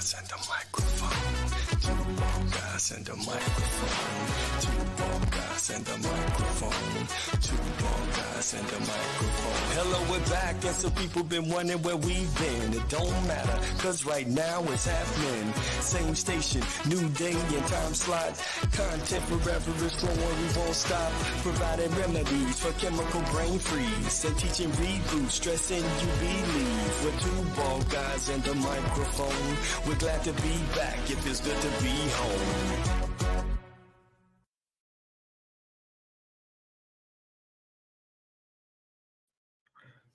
guys and a microphone. Two bald guys and a microphone. Two bald guys and a microphone. Two bald guys and a microphone. Hello, we're back, and some people been wondering where we've been. It don't matter, cause right now it's happening. Same station, new day and time slot. Content forever is growing, we won't stop. Providing remedies for chemical brain freeze. And teaching reboot, stressing you believe. We're two bald guys and a microphone. We're glad to be back, it feels good to be home.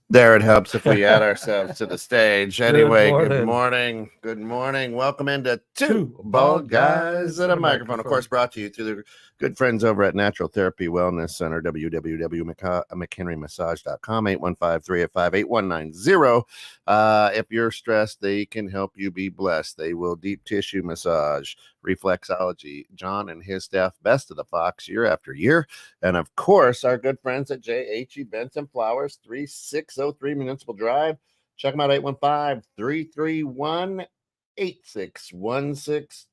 There, it helps if we add ourselves to the stage. Anyway, Good morning. Good morning. Welcome into Two Bald Guys and a Microphone. Of course, brought to you through the good friends over at Natural Therapy Wellness Center, www.mchenrymassage.com, 815-385-8190. If you're stressed, they can help you be blessed. They will deep tissue massage, reflexology. John and his staff, best of the Fox year after year. And of course, our good friends at JH Events and Flowers, 3603 Municipal Drive. Check them out, 815-331-8616.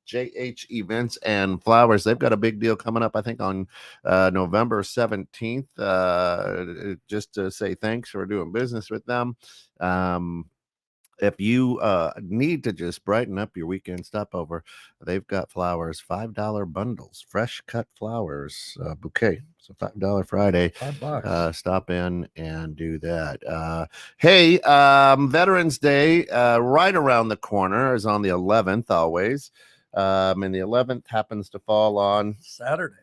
JH Events and Flowers. They've got a big deal coming up, I think, on November 17th. Just to say thanks for doing business with them. If you need to just brighten up your weekend stopover, they've got flowers, $5 bundles, fresh cut flowers, bouquet. So $5 Friday. $5. Stop in and do that. Hey, Veterans Day right around the corner is on the 11th always. And the 11th happens to fall on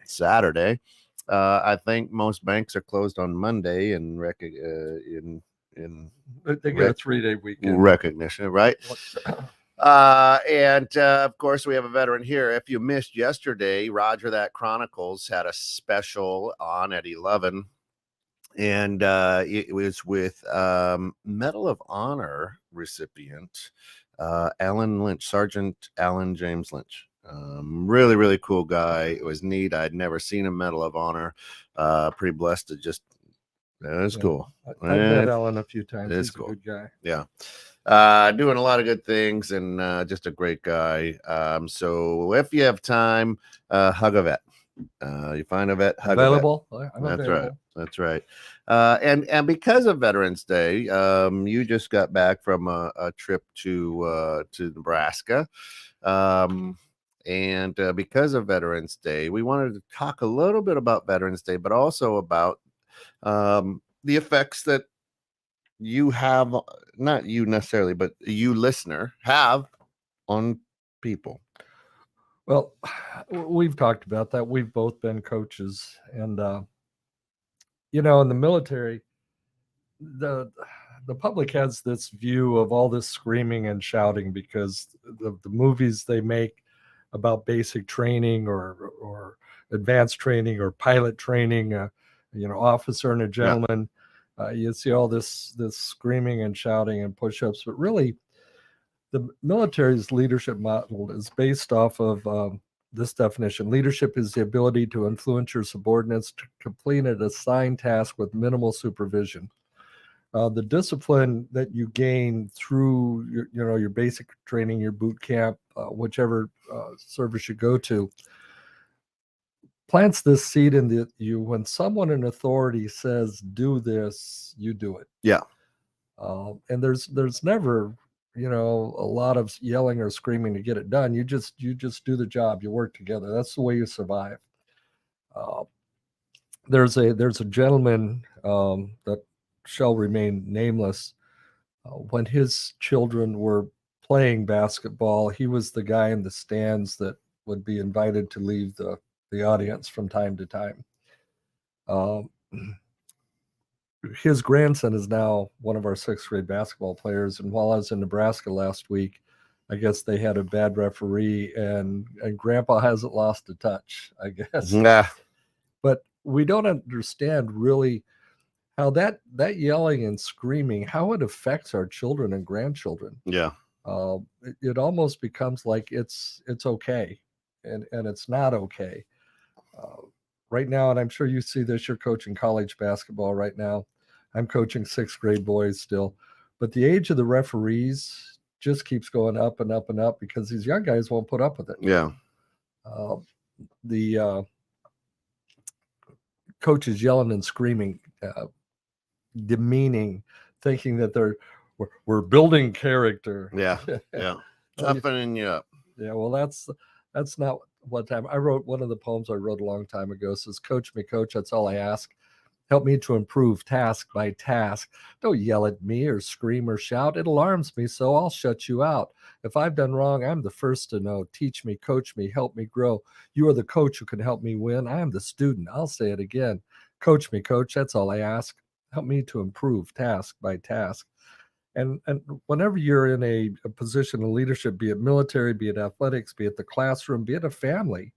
Saturday. I think most banks are closed on Monday in they get a 3-day weekend recognition, right? And of course, we have a veteran here. If you missed yesterday, Roger That Chronicles had a special on at 11, and it was with Medal of Honor recipient Alan Lynch, Sergeant Alan James Lynch. Really, really cool guy. It was neat. I'd never seen a Medal of Honor. Pretty blessed to just. That's cool. I've met Alan a few times. He's cool. A good guy. Yeah. Doing a lot of good things and just a great guy. So if you have time, hug a vet. You find a vet, hug available. A vet. That's available. That's right. And because of Veterans Day, you just got back from a trip to Nebraska. And because of Veterans Day, we wanted to talk a little bit about Veterans Day, but also about the effects that you have, not you necessarily, but you listener have on people. Well, we've talked about that. We've both been coaches, and in the military, the public has this view of all this screaming and shouting because the movies they make about basic training or advanced training or pilot training, officer and a gentleman. Yeah. You see all this screaming and shouting and push-ups, but really the military's leadership model is based off of this definition. Leadership is the ability to influence your subordinates to complete an assigned task with minimal supervision. The discipline that you gain through your basic training, your boot camp, whichever service you go to, plants this seed in you. When someone in authority says, do this, you do it. Yeah. And there's never, a lot of yelling or screaming to get it done. You just do the job. You work together. That's the way you survive. There's a gentleman that shall remain nameless. When his children were playing basketball, he was the guy in the stands that would be invited to leave the audience from time to time. His grandson is now one of our 6th grade basketball players. And while I was in Nebraska last week, I guess they had a bad referee and Grandpa hasn't lost a touch, I guess. Nah. But we don't understand really how that yelling and screaming, how it affects our children and grandchildren. Yeah. It almost becomes like it's okay. And it's not okay. Right now, and I'm sure you see this, you're coaching college basketball right now. I'm coaching 6th grade boys still. But the age of the referees just keeps going up and up and up because these young guys won't put up with it. Yeah. The coaches yelling and screaming, demeaning, thinking that we're building character. Yeah. Yeah. Toughening you up. Yeah. Well, that's not what time I wrote. One of the poems I wrote a long time ago says, "Coach me, coach. That's all I ask. Help me to improve task by task. Don't yell at me or scream or shout. It alarms me, so I'll shut you out. If I've done wrong, I'm the first to know. Teach me, coach me, help me grow. You are the coach who can help me win. I am the student. I'll say it again. Coach me, coach. That's all I ask. Help me to improve task by task." And whenever you're in a position of leadership, be it military, be it athletics, be it the classroom, be it a family,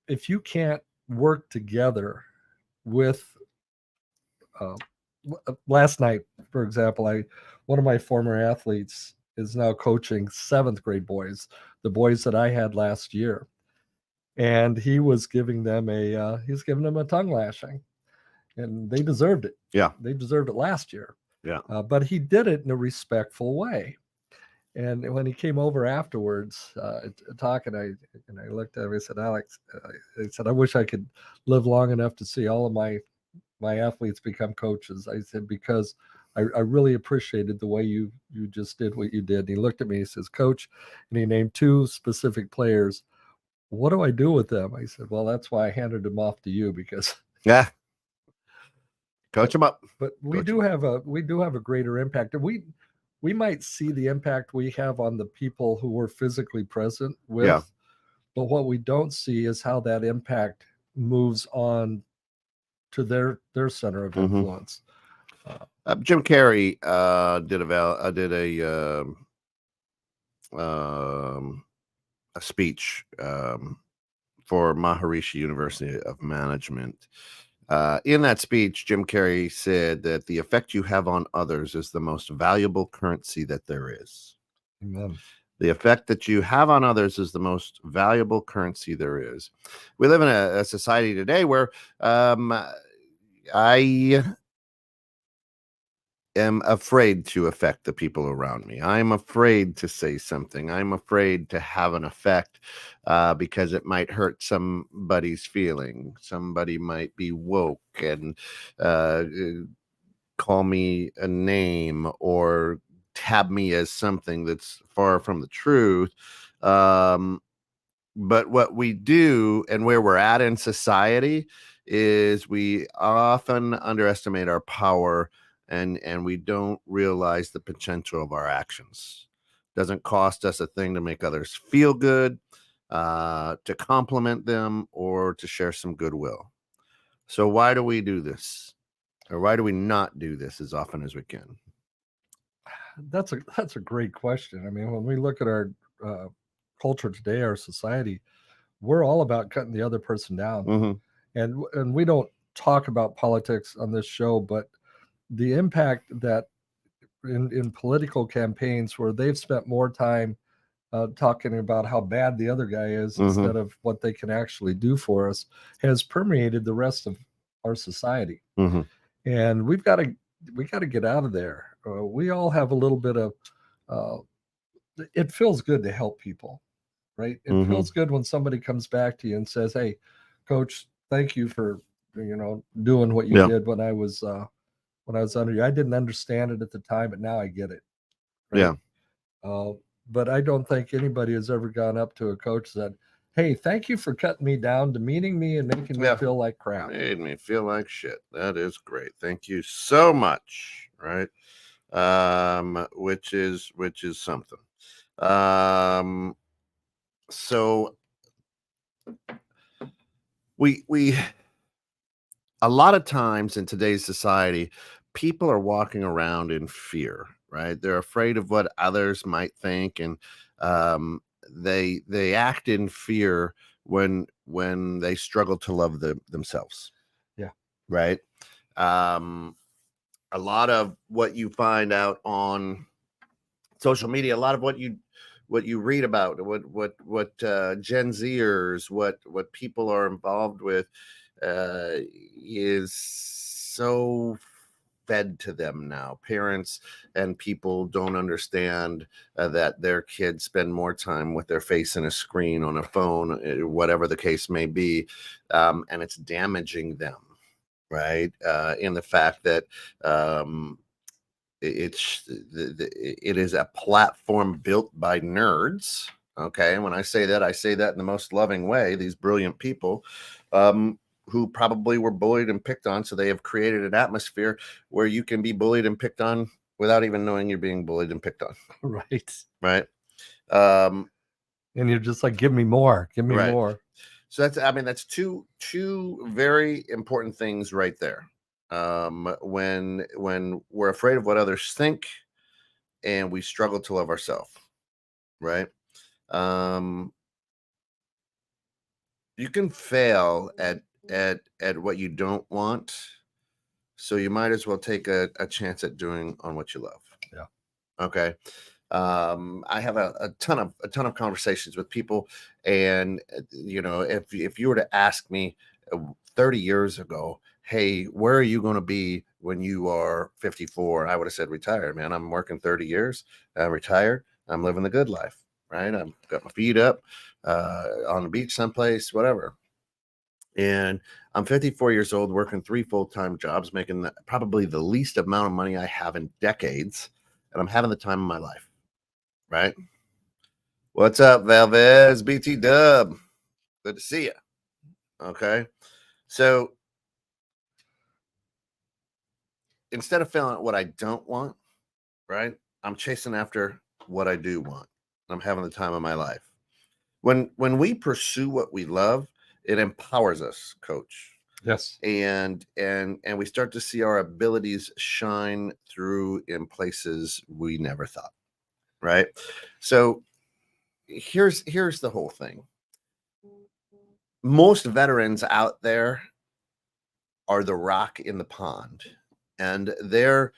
if you can't work together with last night, for example, one of my former athletes is now coaching 7th grade boys, the boys that I had last year, and he was giving them a tongue lashing, and they deserved it. Yeah, they deserved it last year. Yeah, but he did it in a respectful way. And when he came over afterwards, talking, I looked at him. I said, "Alex," I said, "I wish I could live long enough to see all of my athletes become coaches." I said, "Because I really appreciated the way you just did what you did." And he looked at me. He says, "Coach," and he named 2 specific players. "What do I do with them?" I said, "Well, that's why I handed them off to you, because yeah, coach them up." But we do have a greater impact. And we might see the impact we have on the people who we're physically present with. Yeah. But what we don't see is how that impact moves on to their center of influence. Jim Carrey did a speech for Maharishi University of Management. In that speech, Jim Carrey said that the effect you have on others is the most valuable currency that there is. Amen. The effect that you have on others is the most valuable currency there is. We live in a society today where I am afraid to affect the people around me. I'm afraid to say something. I'm afraid to have an effect because it might hurt somebody's feeling. Somebody might be woke and call me a name or tab me as something that's far from the truth. But what we do and where we're at in society is we often underestimate our power, and we don't realize the potential of our actions. Doesn't cost us a thing to make others feel good, to compliment them, or to share some goodwill. So why do we do this? Or why do we not do this as often as we can? That's a great question. I mean, when we look at our culture today, our society, we're all about cutting the other person down. And we don't talk about politics on this show, but the impact that in political campaigns where they've spent more time talking about how bad the other guy is instead of what they can actually do for us has permeated the rest of our society. And we got to get out of there. We all have a little bit of it feels good to help people, right? It feels good when somebody comes back to you and says, "Hey, coach, thank you for doing what you did when I was under you. I didn't understand it at the time, but now I get it." Right? Yeah. But I don't think anybody has ever gone up to a coach and said, "Hey, thank you for cutting me down, demeaning me, and making me feel like crap." Made me feel like shit. That is great. Thank you so much. Right. Which is something. So we a lot of times in today's society, people are walking around in fear, right? They're afraid of what others might think, and they act in fear when they struggle to love themselves. Yeah. Right. A lot of what you find out on social media, a lot of what you read about, what Gen Zers, what people are involved with, is so fed to them now. Parents and people don't understand that their kids spend more time with their face in a screen, on a phone, whatever the case may be, and it's damaging them, right? In the fact that it is a platform built by nerds. Okay, when I say that in the most loving way. These brilliant people, who probably were bullied and picked on, so they have created an atmosphere where you can be bullied and picked on without even knowing you're being bullied and picked on. Right. And you're just like, give me more, right. more. So that's two very important things right there. When we're afraid of what others think, and we struggle to love ourselves, right? You can fail at what you don't want, so you might as well take a chance at doing on what you love. Yeah. Okay. I have a ton of conversations with people, and if you were to ask me 30 years ago, hey, where are you going to be when you are 54? I would have said retired, man. I'm working 30 years. I'm retired. I'm living the good life, right? I've got my feet up on the beach someplace, whatever. And I'm 54 years old, working 3 full-time jobs, making probably the least amount of money I have in decades, and I'm having the time of my life, right? What's up, Valdez? BT Dub? Good to see you. Okay, so instead of failing at what I don't want, right, I'm chasing after what I do want. I'm having the time of my life. When we pursue what we love, it empowers us, Coach. Yes. And we start to see our abilities shine through in places we never thought, right? So here's the whole thing. Most veterans out there are the rock in the pond, and their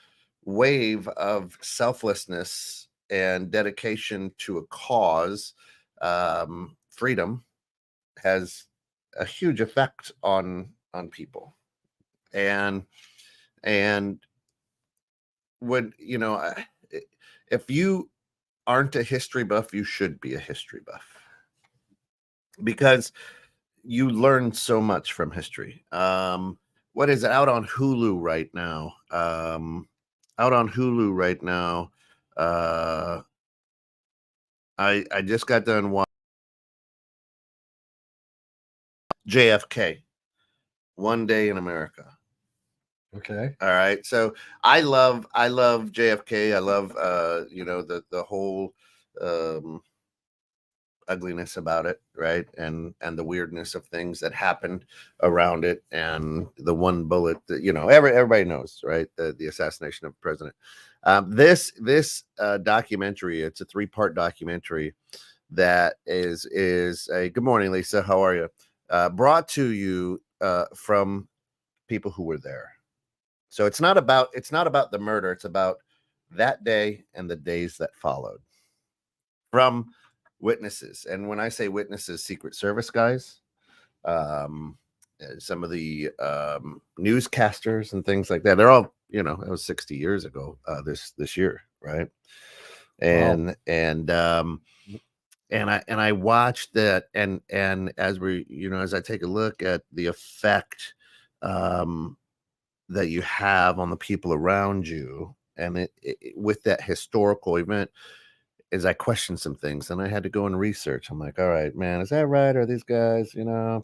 wave of selflessness and dedication to a cause, freedom, has a huge effect on people. And when if you aren't a history buff, you should be a history buff, because you learn so much from history. What is it out on Hulu right now? I just got done watching JFK, One Day in America. Okay. All right. So I love JFK. I love the whole ugliness about it, right? And the weirdness of things that happened around it, and the one bullet that everybody knows, right? The assassination of the president. This documentary, it's a 3-part documentary that is a good morning, Lisa. How are you? Brought to you from people who were there. So it's not about the murder. It's about that day and the days that followed, from witnesses. And when I say witnesses, Secret Service guys, some of the newscasters and things like that. They're all, it was 60 years ago this year, right? And Wow. and I watched that, and as as I take a look at the effect that you have on the people around you, and it with that historical event, as I questioned some things, and I had to go and research. I'm like, all right, man, is that right? Are these guys, and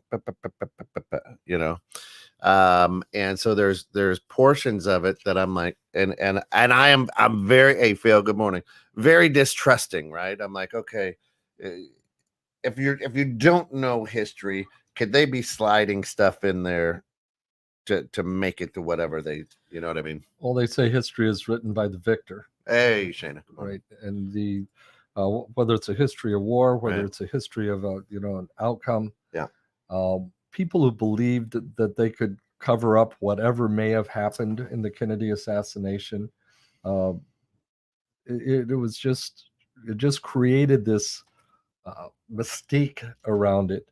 so there's portions of it that I'm like, and I'm very, hey Phil, good morning, very distrusting, right? I'm like, okay, if you don't know history, could they be sliding stuff in there to make it to whatever they, you know what I mean? Well, they say history is written by the victor. Hey, Shana, right? And the whether it's a history of war, whether Right. it's a history of an outcome, Yeah. People who believed that they could cover up whatever may have happened in the Kennedy assassination, it just created this mystique around it.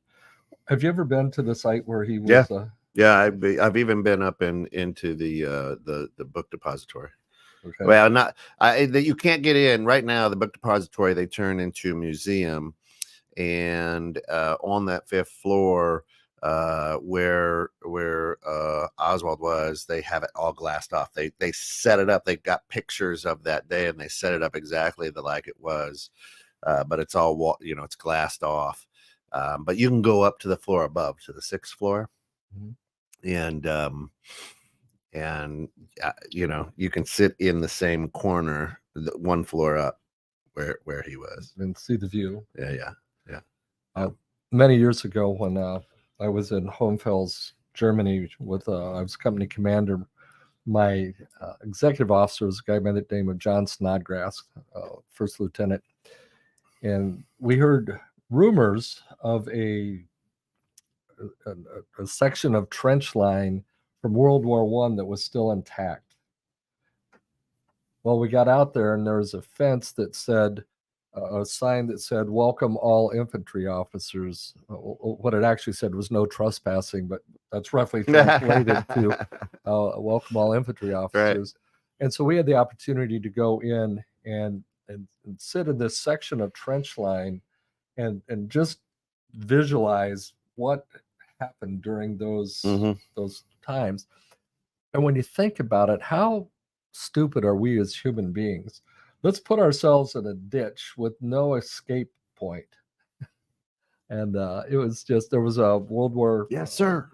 Have you ever been to the site where he was? Yeah, I've even been up into the book depository. Okay. Well, not that you can't get in right now. The book depository they turn into a museum, and on that 5th floor, where Oswald was, they have it all glassed off. They set it up. They've got pictures of that day, and they set it up exactly like it was. But it's all it's glassed off. But you can go up to the floor above, to the 6th floor, and you can sit in the same corner, one floor up, where he was, and see the view. Yeah. Many years ago, when I was in Hohenfels, Germany, with I was company commander, my executive officer was a guy by the name of John Snodgrass, first lieutenant, and we heard rumors of a section of trench line from World War I that was still intact. Well, we got out there, and there was a fence that said, a sign that said, "Welcome all infantry officers." What it actually said was "No trespassing," but that's roughly translated to "Welcome all infantry officers." Right. And so we had the opportunity to go in and sit in this section of trench line and just visualize what happened during those times. And when you think about it, how stupid are we as human beings? Let's put ourselves in a ditch with no escape point. And it was just, there was a World War yes, sir.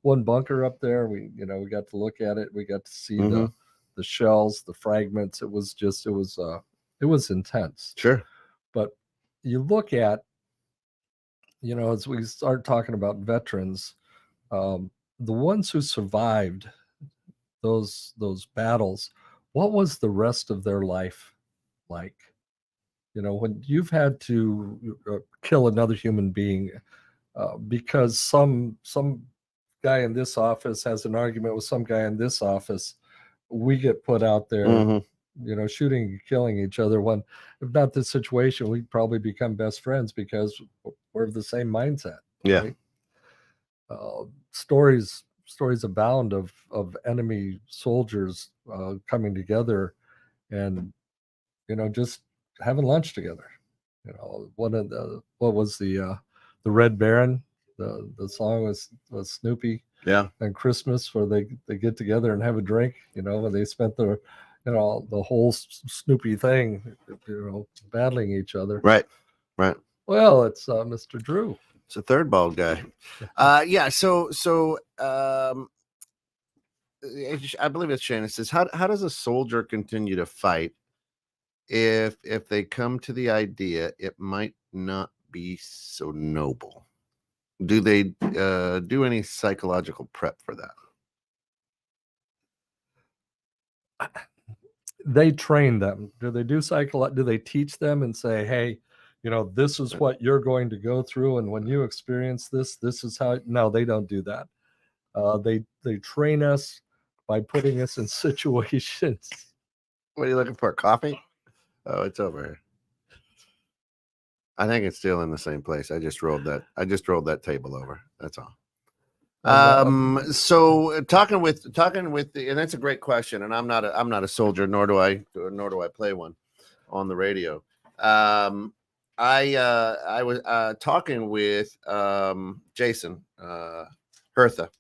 One bunker up there. We got to look at it. We got to see the shells, the fragments. It was intense. Sure. But you look at, as we start talking about veterans, the ones who survived those battles, what was the rest of their life like? When you've had to kill another human being because some guy in this office has an argument with some guy in this office, we get put out there, shooting and killing each other. When, if not this situation, we'd probably become best friends because we're of the same mindset. Yeah. Right? Stories abound of enemy soldiers coming together and just having lunch together. What was the Red Baron, the song was Snoopy, and Christmas, where they get together and have a drink, when they spent the whole Snoopy thing battling each other. Right. Well, it's Mr. Drew. It's a third bald guy. Yeah. So I believe it's Shane. It says, how does a soldier continue to fight if they come to the idea it might not be so noble? Do they do any psychological prep for that? They train them. Do they do do they teach them and say, hey, this is what you're going to go through, and when you experience this is how? No, they don't do that. They train us by putting us in situations. What are you looking for? Coffee? Oh, it's over here. I think it's still in the same place. I just rolled that table over. That's all. So talking with, and that's a great question. And I'm not a soldier, nor do I play one on the radio. I was talking with Jason Hertha.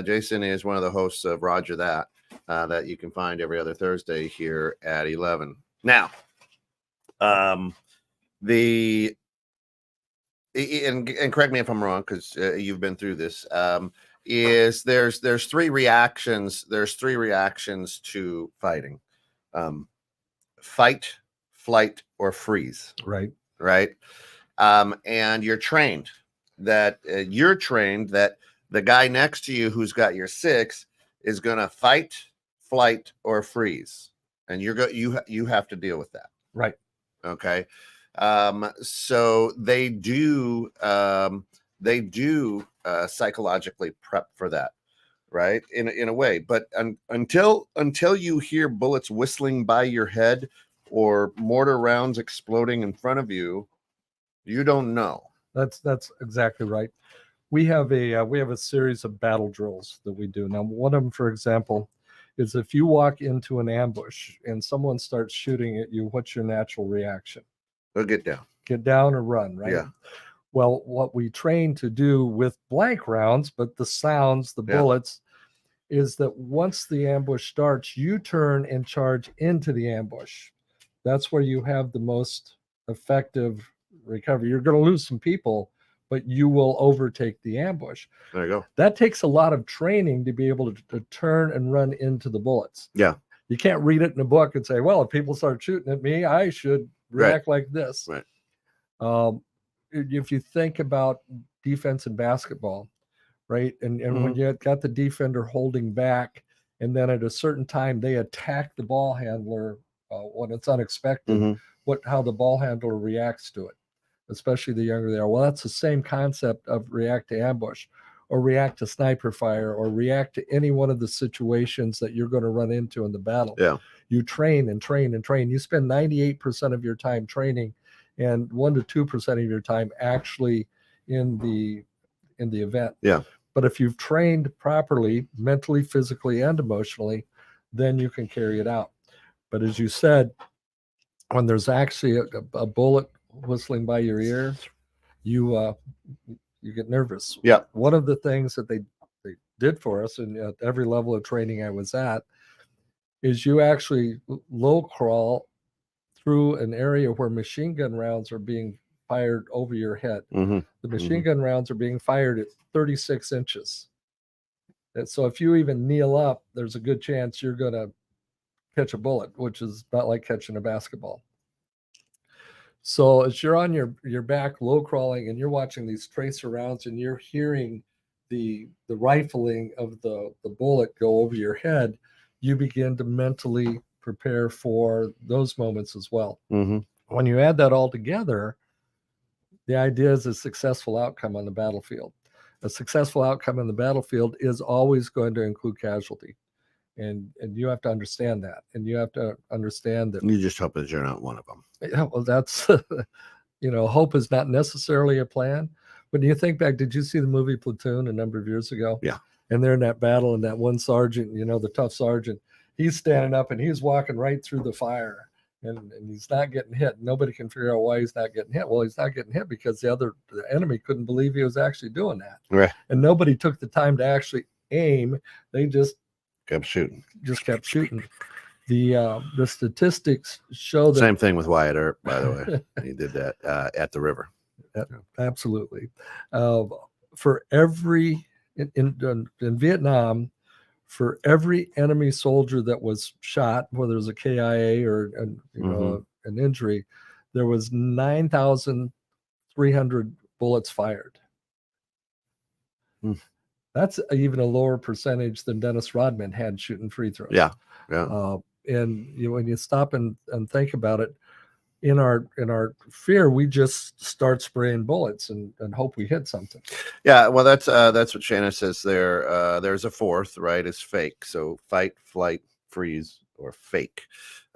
Jason is one of the hosts of Roger That you can find every other Thursday here at 11. Now, and correct me if I'm wrong, because you've been through this. Is there's three reactions. There's three reactions to fighting: fight, flight, or freeze. Right. And you're trained that the guy next to you who's got your 6 is going to fight, flight, or freeze, and you have to deal with that. Right. Okay. So they do psychologically prep for that, right? In a way, but until you hear bullets whistling by your head or mortar rounds exploding in front of you, you don't know. That's exactly right. we have a series of battle drills that we do. Now, one of them, for example, is if you walk into an ambush and someone starts shooting at you, what's your natural reaction? We'll get down. Get down or run, right? Yeah. Well, what we train to do with blank rounds, but the sounds, the Yeah. bullets, is that once the ambush starts, you turn and charge into the ambush. That's where you have the most effective recovery. You're going to lose some people, but you will overtake the ambush. There you go. That takes a lot of training to be able to turn and run into the bullets. Yeah. You can't read it in a book and say, well, if people start shooting at me, I should react like this. Right. If you think about defense in basketball, right? And when you got the defender holding back, and then at a certain time they attack the ball handler when it's unexpected, how the ball handler reacts to it, especially the younger they are. Well, that's the same concept of react to ambush, or react to sniper fire, or react to any one of the situations that you're going to run into in the battle. Yeah. You train and train and train. You spend 98% of your time training, and 1 to 2% of your time actually in the event. Yeah. But if you've trained properly, mentally, physically, and emotionally, then you can carry it out. But as you said, when there's actually a bullet whistling by your ear, you get nervous. Yeah. One of the things that they did for us, and at every level of training I was at, is you actually low crawl through an area where machine gun rounds are being fired over your head. The machine gun rounds are being fired at 36 inches. And so if you even kneel up, there's a good chance you're going to catch a bullet, which is not like catching a basketball. So as you're on your back low crawling and you're watching these tracer rounds and you're hearing the rifling of the bullet go over your head, you begin to mentally prepare for those moments as well. When you add that all together, the idea is a successful outcome on the battlefield. A successful outcome on the battlefield is always going to include casualty. And you have to understand that. And you have to understand that. You just hope that you're not one of them. Yeah, well, that's, hope is not necessarily a plan. But you think back, did you see the movie Platoon a number of years ago? Yeah. And they're in that battle, and that one sergeant, the tough sergeant, he's standing up and he's walking right through the fire. And he's not getting hit. Nobody can figure out why he's not getting hit. Well, he's not getting hit because the enemy couldn't believe he was actually doing that. Right. And nobody took the time to actually aim. They just kept shooting. The statistics show that. Same thing with Wyatt Earp, by the way. He did that at the river. Absolutely. For every in Vietnam, for every enemy soldier that was shot, whether it was a KIA or an injury, there was 9,300 bullets fired. That's even a lower percentage than Dennis Rodman had shooting free throws. Yeah. And when you stop and think about it, in our fear, we just start spraying bullets and hope we hit something. Yeah, well, that's what Shanna says there. There's a fourth, right? Is fake. So fight, flight, freeze, or fake.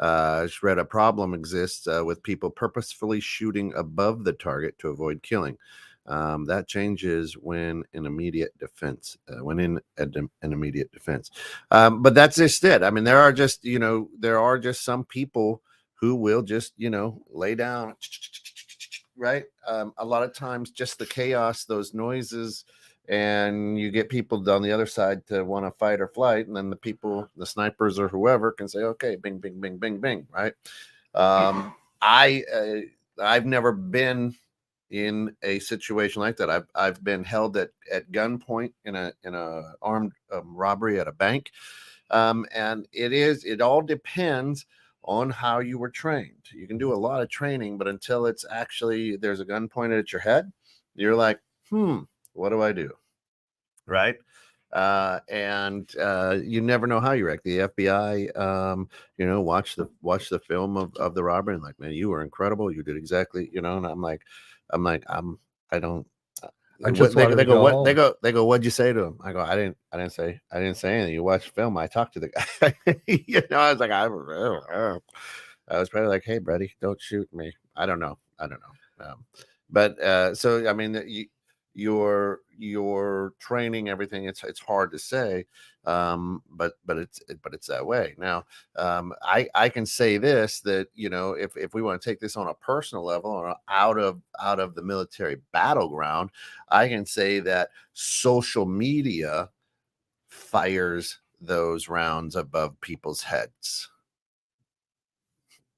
She read a problem exists with people purposefully shooting above the target to avoid killing. That changes when in immediate defense. An immediate defense. But that's just it. I mean, there are just some people who will just, lay down, right? A lot of times just the chaos, those noises, and you get people on the other side to want to fight or flight. And then the snipers or whoever can say, okay, bing, bing, bing, bing, bing, right? I've never been in a situation like that. I've been held at gunpoint in a armed robbery at a bank. And it all depends on how you were trained. You can do a lot of training, but until it's actually there's a gun pointed at your head, you're like, what do I do? Right. And you never know how you react. The FBI, watch the film of the robbery and like, man, you were incredible. You did exactly, and I don't. They go, what'd you say to him? I go, I didn't say anything. You watch the film. I talked to the guy. I was like, I was probably like, hey, buddy, don't shoot me. I don't know. So I mean, your training, everything. It's hard to say, but it's that way. Now, I can say this, that if we want to take this on a personal level or out of the military battleground, I can say that social media fires those rounds above people's heads,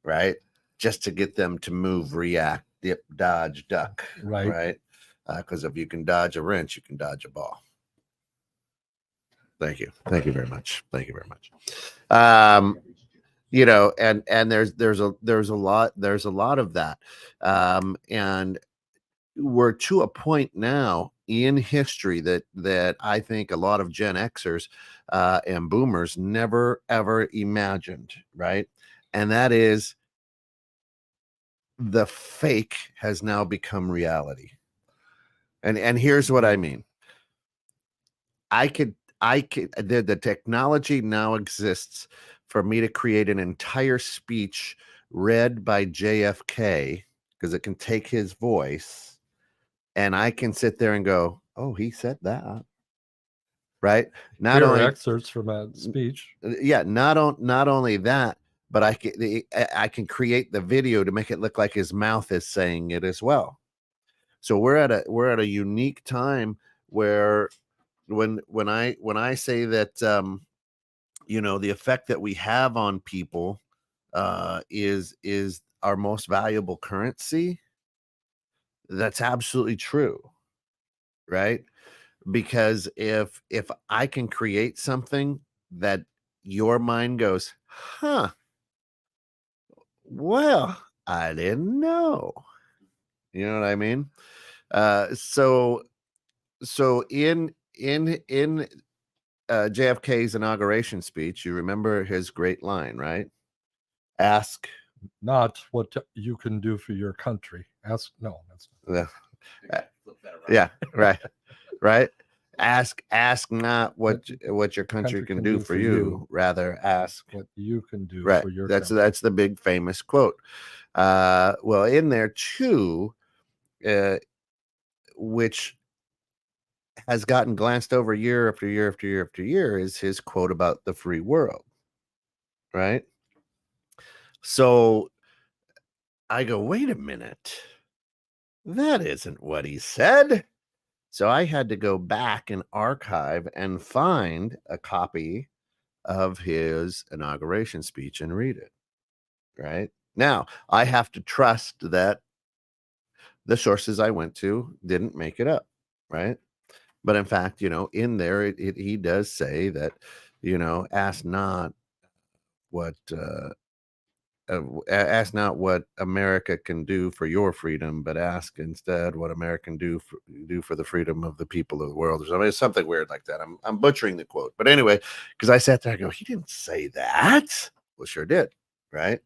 right? Just to get them to move, react, dip, dodge, duck, right? Because if you can dodge a wrench, you can dodge a ball. Thank you very much. And there's a lot of that, and we're to a point now in history that I think a lot of Gen Xers and Boomers never ever imagined, right? And that is, the fake has now become reality. And here's what I mean. The technology now exists for me to create an entire speech read by JFK, because it can take his voice, and I can sit there and go, oh, he said that, right? Not Here are only excerpts from a speech. not only that, but I can create the video to make it look like his mouth is saying it as well. So we're at a unique time where when I say that the effect that we have on people is our most valuable currency. That's absolutely true, right? Because if I can create something that your mind goes, huh, well, I didn't know. You know what I mean? So in JFK's inauguration speech, you remember his great line, right? Ask not what you can do for your country. Ask, no, that's yeah, right. Ask not what your country can do for you. Rather, ask what you can do right. for your That's country. the big famous quote. Well, in there too, which has gotten glanced over year after year after year after year, is his quote about the free world, right? So I go, wait a minute, that isn't what he said. So I had to go back and archive and find a copy of his inauguration speech and read it. Right now, I have to trust that the sources I went to didn't make it up, right? But in fact, in there, he does say that, ask not what ask not what America can do for your freedom, but ask instead what America can do for the freedom of the people of the world. Or something, it's something weird like that. I'm butchering the quote, but anyway, because I sat there and go, he didn't say that. Well, sure did, right?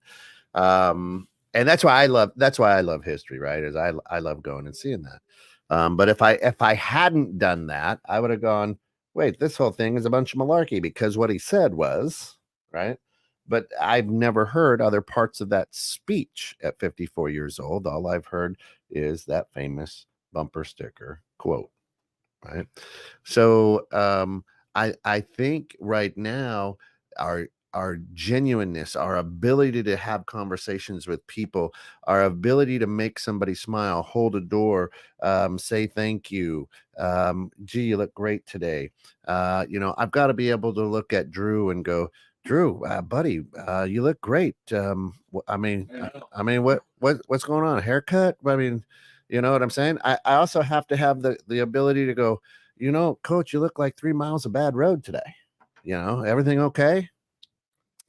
And that's why I love history, right? Is I love going and seeing that. But if I hadn't done that, I would have gone, wait, this whole thing is a bunch of malarkey, because what he said was right. But I've never heard other parts of that speech at 54 years old. All I've heard is that famous bumper sticker quote, right? So I think right now our genuineness, our ability to have conversations with people, our ability to make somebody smile, hold a door, say thank you, gee, you look great today. I've got to be able to look at Drew and go, Drew, buddy, you look great. I mean, what's going on? A haircut? I mean, you know what I'm saying? I also have to have the ability to go, Coach, you look like 3 miles of bad road today. Everything okay?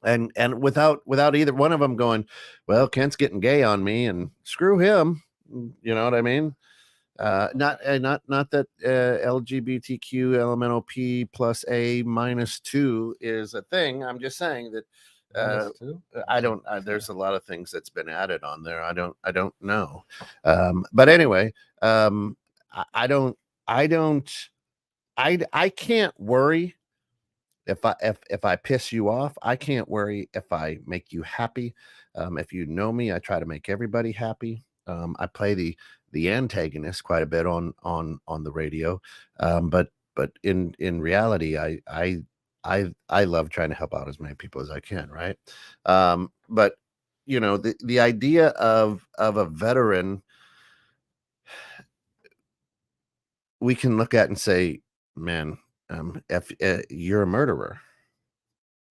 And without either one of them going, well, Kent's getting gay on me, and screw him. You know what I mean? Not that LGBTQ elemental P plus A minus 2 is a thing. I'm just saying that I don't. There's a lot of things that's been added on there. I don't know. But anyway, I can't worry if I piss you off. I can't worry if I make you happy. If you know me, I try to make everybody happy. I play the antagonist quite a bit on the radio, but in reality, I love trying to help out as many people as I can, right? But you know, the idea of a veteran, we can look at and say, man, if you're a murderer,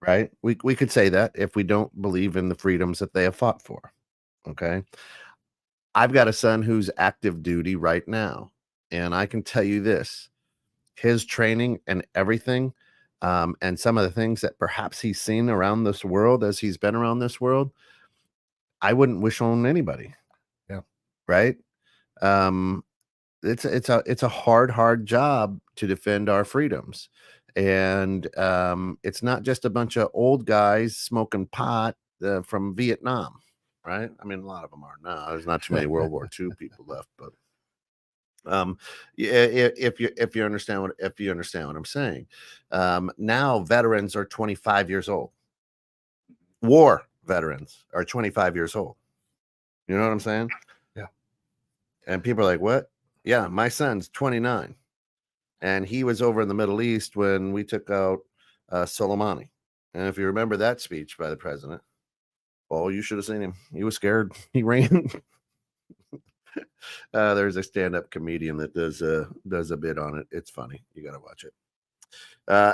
right? We could say that if we don't believe in the freedoms that they have fought for. Okay. I've got a son who's active duty right now, and I can tell you this: his training and everything, and some of the things that perhaps he's seen around this world as he's been around this world, I wouldn't wish on anybody. Yeah. Right. It's a hard job to defend our freedoms. And it's not just a bunch of old guys smoking pot from Vietnam, right? I mean, a lot of them are now. There's not too many World War II people left, but if you understand what I'm saying, now veterans are 25 years old. War veterans are 25 years old. You know what I'm saying? Yeah. And people are like, what? Yeah, my son's 29, and he was over in the Middle East when we took out Soleimani. And if you remember that speech by the president, oh, you should have seen him. He was scared. He ran. There's a stand-up comedian that does a bit on it. It's funny. You got to watch it.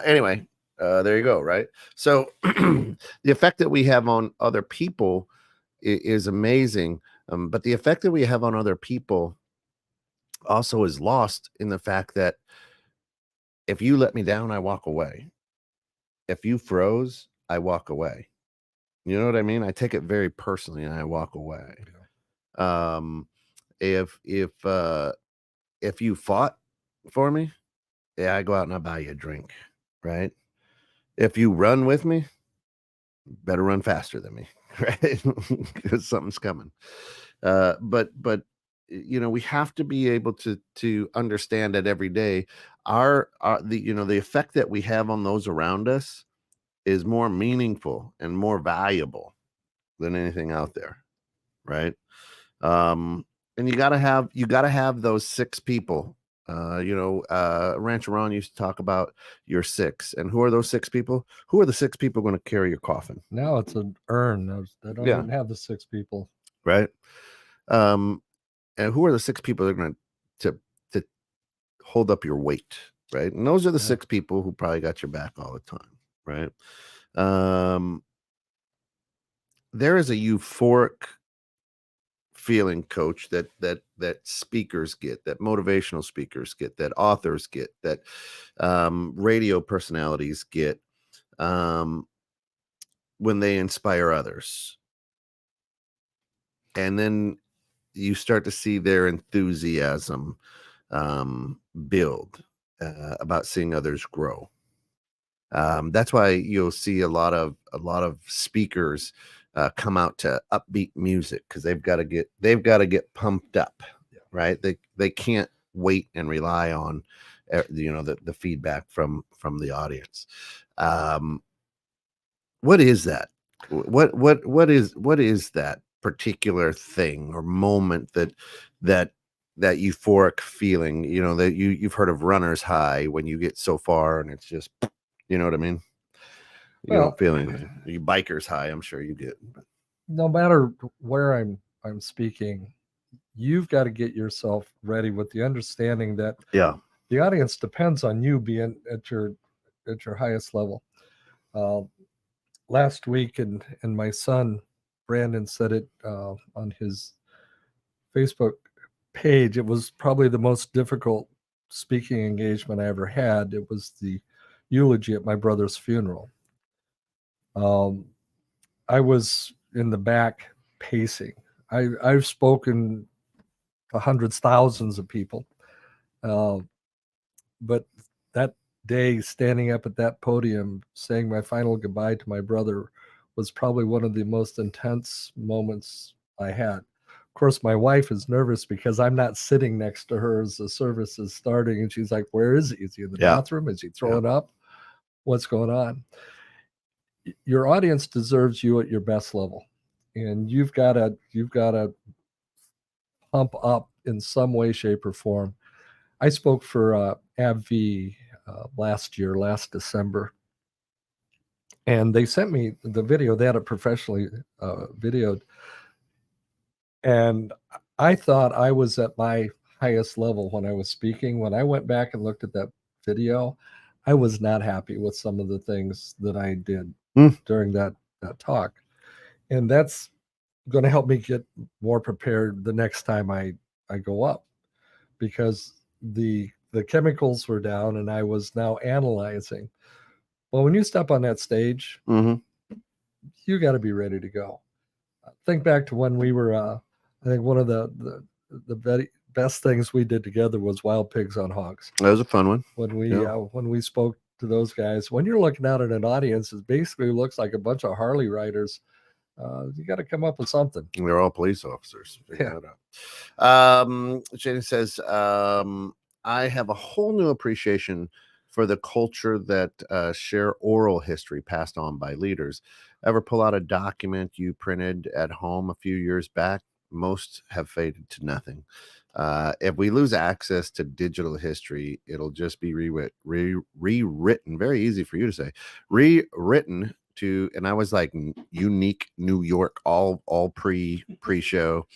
Anyway, there you go. Right. So the effect that we have on other people is amazing. But the effect that we have on other people also is lost in the fact that if you let me down, I walk away. If you froze, I walk away. You know what I mean? I take it very personally and I walk away. Yeah. If you fought for me, yeah, I go out and I buy you a drink, right? If you run with me, better run faster than me, right? Because something's coming. But you know, we have to be able to understand that every day the effect that we have on those around us is more meaningful and more valuable than anything out there, right? And you gotta have those 6 people. Rancher Ron used to talk about your 6, and who are those 6 people? Who are the 6 people going to carry your coffin? Now it's an urn. They don't even have the 6 people, right? And who are the 6 people that are going to hold up your weight, right? And those are the 6 people who probably got your back all the time, right? There is a euphoric feeling, Coach, that speakers get, that motivational speakers get, that authors get, that radio personalities get when they inspire others. And then you start to see their enthusiasm build about seeing others grow. That's why you'll see a lot of speakers come out to upbeat music, because they've got to get pumped up, right? They can't wait and rely on the feedback from the audience. What is that? What is that particular thing or moment that euphoric feeling, that you've heard of runner's high, when you get so far and it's just, you know what I mean? You don't feel anything. You biker's high, I'm sure you get. No matter where I'm speaking, you've got to get yourself ready with the understanding that the audience depends on you being at your highest level. Last week, and my son Brandon said it on his Facebook page, it was probably the most difficult speaking engagement I ever had. It was the eulogy at my brother's funeral. I was in the back pacing. I've spoken to hundreds, thousands of people, but that day, standing up at that podium saying my final goodbye to my brother was probably one of the most intense moments I had. Of course, my wife is nervous because I'm not sitting next to her as the service is starting, and she's like, where is he? Is he in the bathroom? Is he throwing up? What's going on? Your audience deserves you at your best level, and you've got to pump up in some way, shape, or form. I spoke for AbbVie last December, and they sent me the video. They had it professionally videoed, and I thought I was at my highest level when I was speaking. When I went back and looked at that video, I was not happy with some of the things that I did during that talk. And that's going to help me get more prepared the next time I go up, because the chemicals were down and I was now analyzing. Well, when you step on that stage, you got to be ready to go. Think back to when we were, I think one of the very best things we did together was Wild Pigs on Hogs. That was a fun one. When we spoke to those guys, when you're looking out at an audience, it basically looks like a bunch of Harley riders. You got to come up with something. They're all police officers. Yeah. Jenny says, I have a whole new appreciation for the culture that share oral history passed on by leaders. Ever pull out a document you printed at home a few years back? Most have faded to nothing. If we lose access to digital history, it'll just be rewritten. Very easy for you to say. Rewritten to, and I was like unique New York, all pre-show.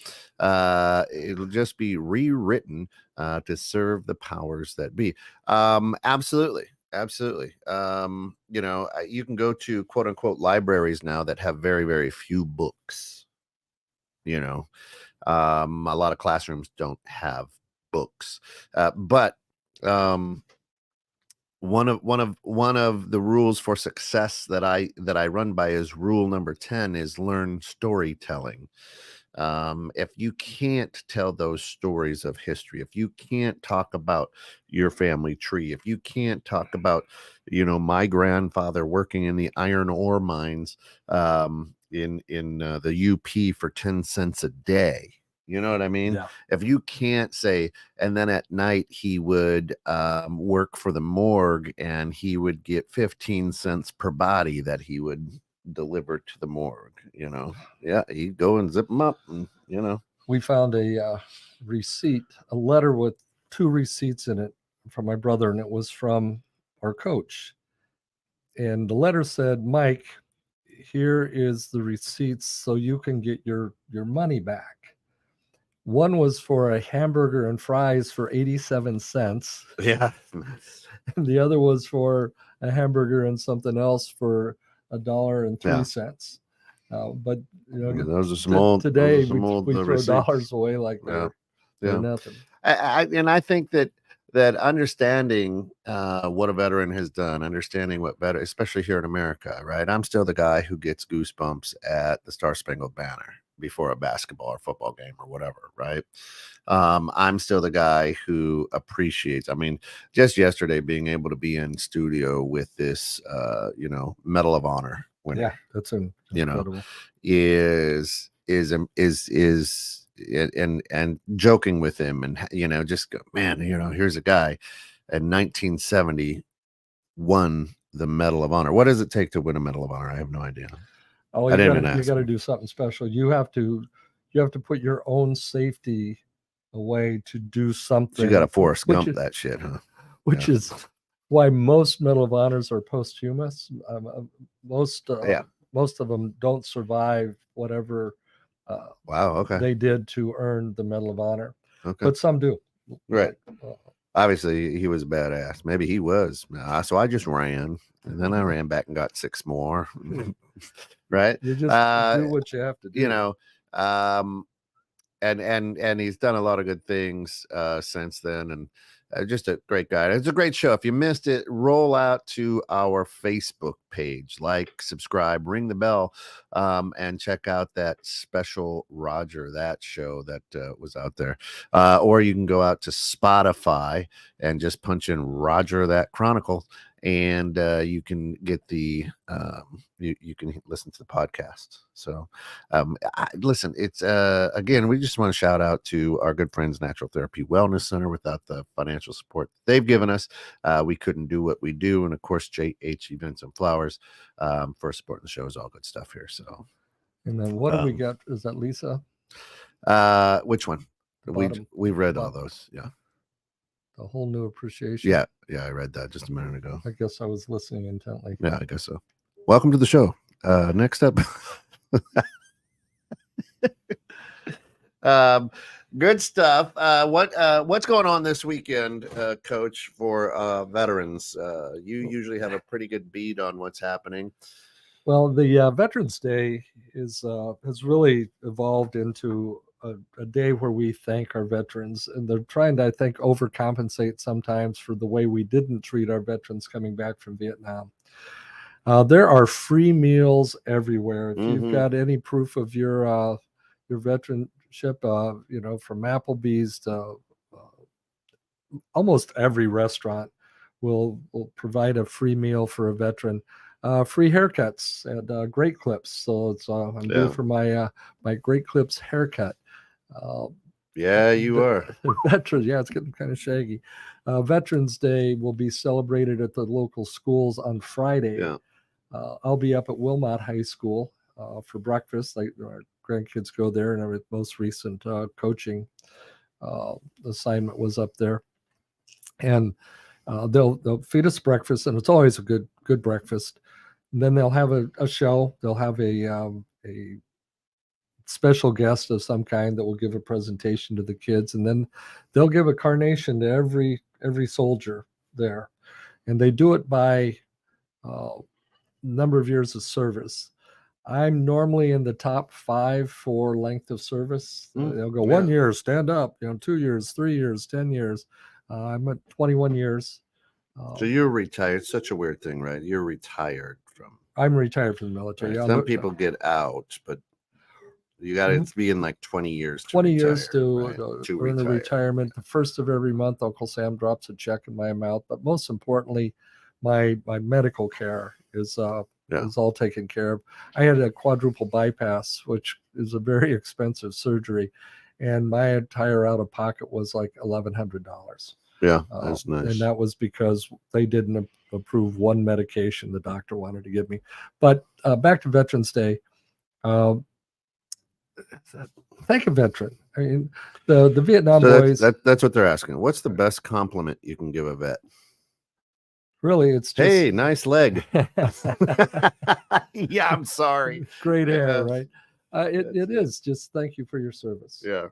It'll just be rewritten to serve the powers that be. Absolutely. You can go to quote unquote libraries now that have very, very few books. A lot of classrooms don't have books, but one of the rules for success that I run by is rule number 10 is learn storytelling. If you can't tell those stories of history, if you can't talk about your family tree, if you can't talk about, my grandfather working in the iron ore mines, in the UP for 10 cents a day. You know what I mean? Yeah. If you can't say, and then at night he would work for the morgue and he would get 15 cents per body that he would deliver to the morgue, yeah, he'd go and zip them up, and we found a receipt, a letter with 2 receipts in it from my brother, and it was from our coach. And the letter said, Mike, here is the receipts so you can get your money back. One was for a hamburger and fries for 87 cents. Yeah. And the other was for a hamburger and something else for $1.03. But those are some old. Today we throw receipts. dollars away like they're nothing. I think that understanding what a veteran has done, understanding what veteran, especially here in America, right? I'm still the guy who gets goosebumps at the Star Spangled Banner before a basketball or football game or whatever, right? I'm still the guy who appreciates, just yesterday being able to be in studio with this, Medal of Honor winner. Yeah, that's incredible. Is and joking with him and, just go, man, here's a guy in 1970 won the Medal of Honor. What does it take to win a Medal of Honor? I have no idea. Oh, you got to do something special. You have to put your own safety away to do something. So you got to Forrest Gump that shit, huh? Which is why most Medal of Honors are posthumous. Most of them don't survive whatever they did to earn the Medal of Honor. Okay. But some do. Right. Obviously, he was a badass. Maybe he was. So I just ran, and then I ran back and got 6 more. Right. You just do what you have to do. And he's done a lot of good things since then, and just a great guy. It's a great show. If you missed it, roll out to our Facebook page, like, subscribe, ring the bell, and check out that special Roger That show that was out there. Or you can go out to Spotify and just punch in Roger That Chronicle, and you can get the you can listen to the podcast. So listen, it's again, we just want to shout out to our good friends Natural Therapy Wellness Center. Without the financial support they've given us, we couldn't do what we do. And of course, JH Events and Flowers for supporting the show. Is all good stuff here. So, and then what do we got? Is that Lisa? Which one? we read all bottom. those. Yeah. The whole new appreciation. Yeah. I read that just a minute ago. I guess I was listening intently. Yeah, I guess so. Welcome to the show. Next up. Good stuff. What's going on this weekend, Coach, for veterans? You usually have a pretty good beat on what's happening. Well, the Veterans Day has really evolved into a day where we thank our veterans, and they're trying to, I think, overcompensate sometimes for the way we didn't treat our veterans coming back from Vietnam. There are free meals everywhere. If you've got any proof of your veteranship, from Applebee's to almost every restaurant will provide a free meal for a veteran. Free haircuts at Great Clips. So it's I'm due for my Great Clips haircut. Yeah, you are. Veterans, yeah, it's getting kind of shaggy. Veterans Day will be celebrated at the local schools on Friday. Yeah. I'll be up at Wilmot High School for breakfast. Our grandkids go there, and our most recent coaching assignment was up there. And they'll feed us breakfast, and it's always a good breakfast. And then they'll have a show. They'll have a special guest of some kind that will give a presentation to the kids, and then they'll give a carnation to every soldier there, and they do it by number of years of service. I'm normally in the top 5 for length of service. They'll go 1 year, stand up. 2 years, 3 years, 10 years. I'm at 21 years. So you're retired. It's such a weird thing, right? You're retired from. I'm retired from the military. Right. Some people get out, but you got to be in like 20 years. 20 retire, years to earn retire. a retirement. The first of every month, Uncle Sam drops a check in my mouth. But most importantly, my medical care is all taken care of. I had a quadruple bypass, which is a very expensive surgery, and my entire out of pocket was like $1,100. Yeah, that's nice. And that was because they didn't approve one medication the doctor wanted to give me. But back to Veterans Day. Thank a veteran. I mean, the Vietnam boys. That's what they're asking. What's the best compliment you can give a vet? Really, it's just, hey, nice leg. Yeah, I'm sorry. Great hair, right? It is just thank you for your service. Yeah.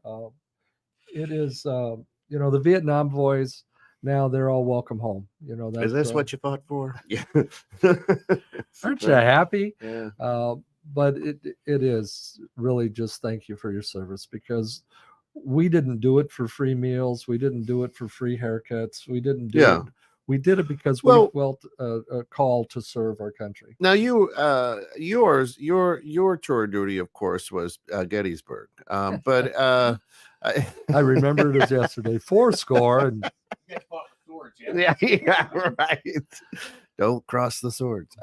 It is. The Vietnam boys, now they're all welcome home. Is this what you fought for? Yeah. Aren't you happy? Yeah. But it is really just thank you for your service, because we didn't do it for free meals. We didn't do it for free haircuts. We didn't do it. We did it because we felt a call to serve our country. Now your tour duty, of course, was Gettysburg. But I remember it as yesterday. 4 score and yeah, right. Don't cross the swords.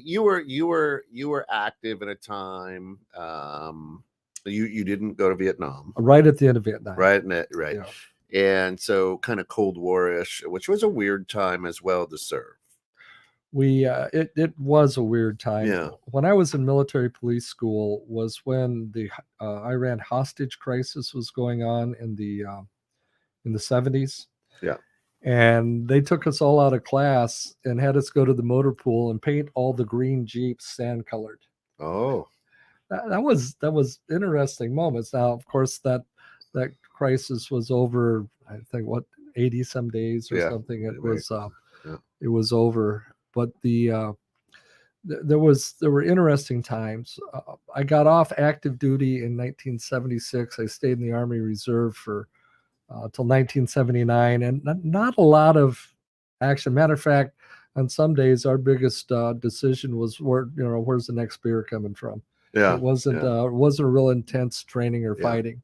You were active at a time. You didn't go to Vietnam. Right at the end of Vietnam. Right. Yeah. And so kind of Cold War-ish, which was a weird time as well to serve. It was a weird time. Yeah. When I was in military police school was when the Iran hostage crisis was going on in the 70s. Yeah. And they took us all out of class and had us go to the motor pool and paint all the green Jeeps sand colored. Oh. That was interesting moments. Now, of course, that crisis was over. I think 80 some days or something. It was over. But there were interesting times. I got off active duty in 1976. I stayed in the Army Reserve for till 1979, and not a lot of action. Matter of fact, on some days, our biggest decision was where's the next beer coming from. Yeah, it wasn't a real intense training or fighting.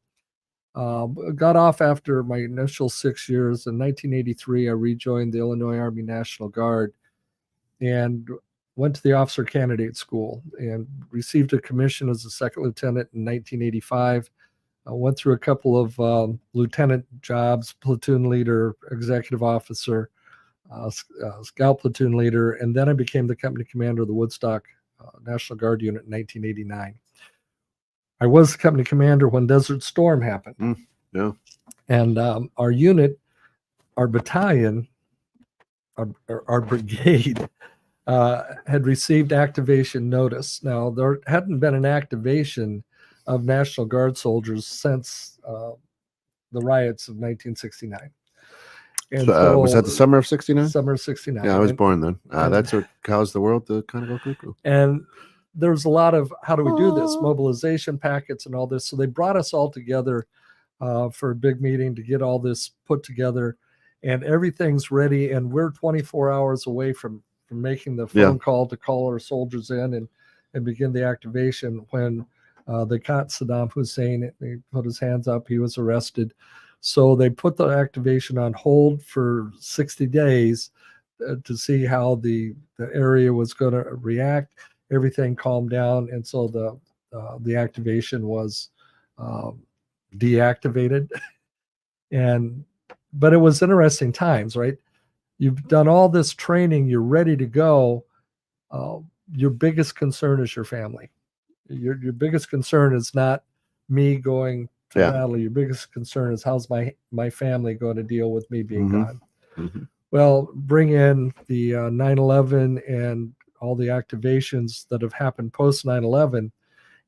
Got off after my initial 6 years. In 1983, I rejoined the Illinois Army National Guard and went to the Officer Candidate School and received a commission as a second lieutenant in 1985. I went through a couple of lieutenant jobs, platoon leader, executive officer, scout platoon leader, and then I became the company commander of the Woodstock National Guard unit in 1989. I was company commander when Desert Storm happened. Yeah. And our unit, our battalion, our brigade had received activation notice. Now, there hadn't been an activation of National Guard soldiers since the riots of 1969. And was that the summer of 69? Summer of 69. Yeah, I was born then. and- That's what caused the world to kind of go cuckoo. And there's a lot of, how do we do this? Mobilization packets and all this. So they brought us all together for a big meeting to get all this put together, and everything's ready. And we're 24 hours away from making the phone call to call our soldiers in and begin the activation when they caught Saddam Hussein. He put his hands up. He was arrested. So they put the activation on hold for 60 days to see how the area was going to react. Everything calmed down, and so the activation was deactivated. But it was interesting times, right? You've done all this training, you're ready to go. Your biggest concern is your family. Your biggest concern is not me going to battle. Your biggest concern is, how's my family going to deal with me being gone? Mm-hmm. Well, bring in the 9/11 and all the activations that have happened post 9/11,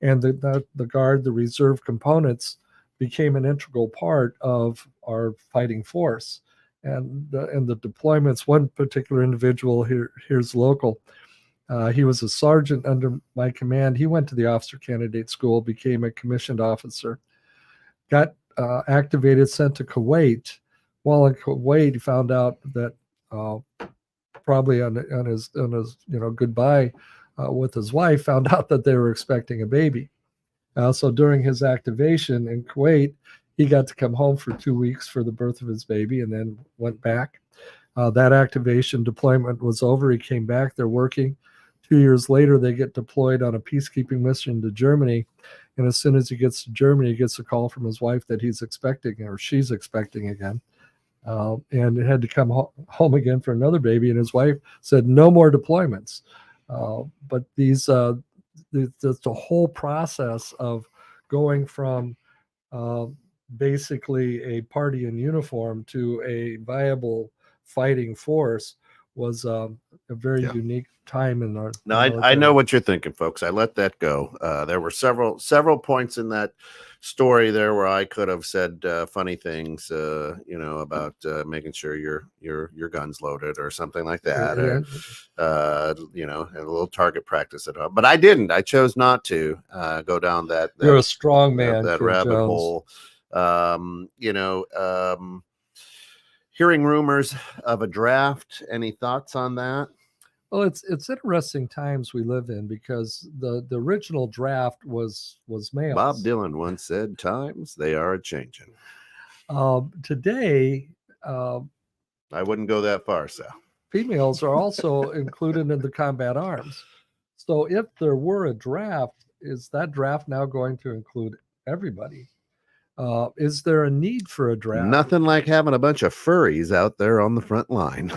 and the Guard, the reserve components became an integral part of our fighting force. And the deployments, one particular individual here's local, he was a sergeant under my command. He went to the officer candidate school, became a commissioned officer, got activated, sent to Kuwait. While in Kuwait, he found out that probably on his goodbye with his wife, found out that they were expecting a baby. So during his activation in Kuwait, he got to come home for 2 weeks for the birth of his baby, and then went back. That activation deployment was over. He came back. They're working. 2 years later, they get deployed on a peacekeeping mission to Germany. And as soon as he gets to Germany, he gets a call from his wife that he's expecting, or she's expecting again. And it had to come home again for another baby. And his wife said, no more deployments. But it's the whole process of going from basically a party in uniform to a viable fighting force was a very unique time in our. No, I know what you're thinking, folks. I let that go. There were several points in that story there where I could have said funny things, about making sure your gun's loaded or something like that, and a little target practice at home. But I didn't. I chose not to go down that. You're a strong man. That rabbit hole. Hearing rumors of a draft. Any thoughts on that? Well, it's interesting times we live in, because the original draft was males. Bob Dylan once said, "Times they are a-changing." Today, I wouldn't go that far, Sal. Females are also included in the combat arms. So if there were a draft, is that draft now going to include everybody? Is there a need for a draft? Nothing like having a bunch of furries out there on the front line.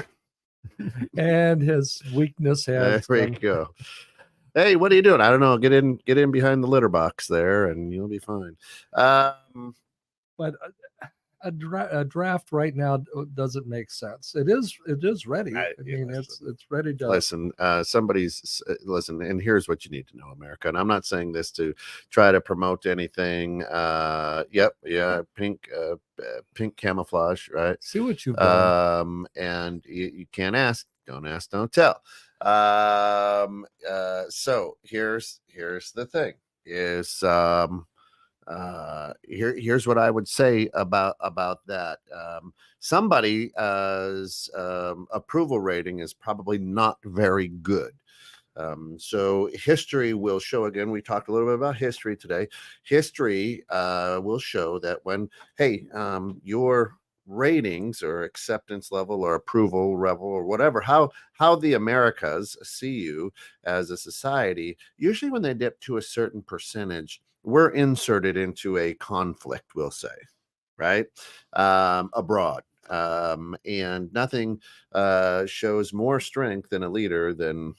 And his weakness has. There we go. Hey, what are you doing? I don't know. Get in behind the litter box there, and you'll be fine. But a draft right now doesn't make sense. It is ready. I mean, it's ready to listen. Listen, and here's what you need to know, America. And I'm not saying this to try to promote anything. Pink camouflage, right? See what you've done. And you can't ask. Don't ask, don't tell. So here's the thing. Is here's what I would say about that. Somebody's approval rating is probably not very good. So history will show, again, we talked a little bit about history today. History will show that when, your ratings or acceptance level or approval level or whatever, how the Americas see you as a society, usually when they dip to a certain percentage, we're inserted into a conflict, we'll say, right? Abroad. And nothing shows more strength in a leader than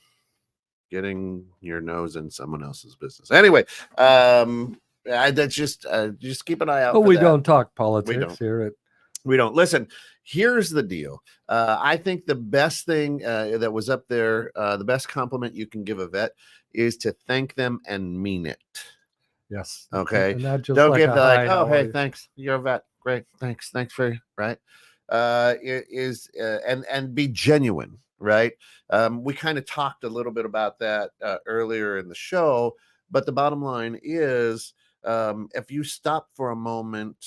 getting your nose in someone else's business. Anyway, That's just keep an eye out. But for we that. don't talk politics don't. here at We don't. Listen, here's the deal. I think the best thing that was up there, the best compliment you can give a vet is to thank them and mean it. yes. Okay. And not just Don't like give a the like, hi, oh, how are hey, you? thanks. You're a vet. Great. Thanks. Thanks for right. And be genuine, right? We kind of talked a little bit about that earlier in the show, but the bottom line is, if you stop for a moment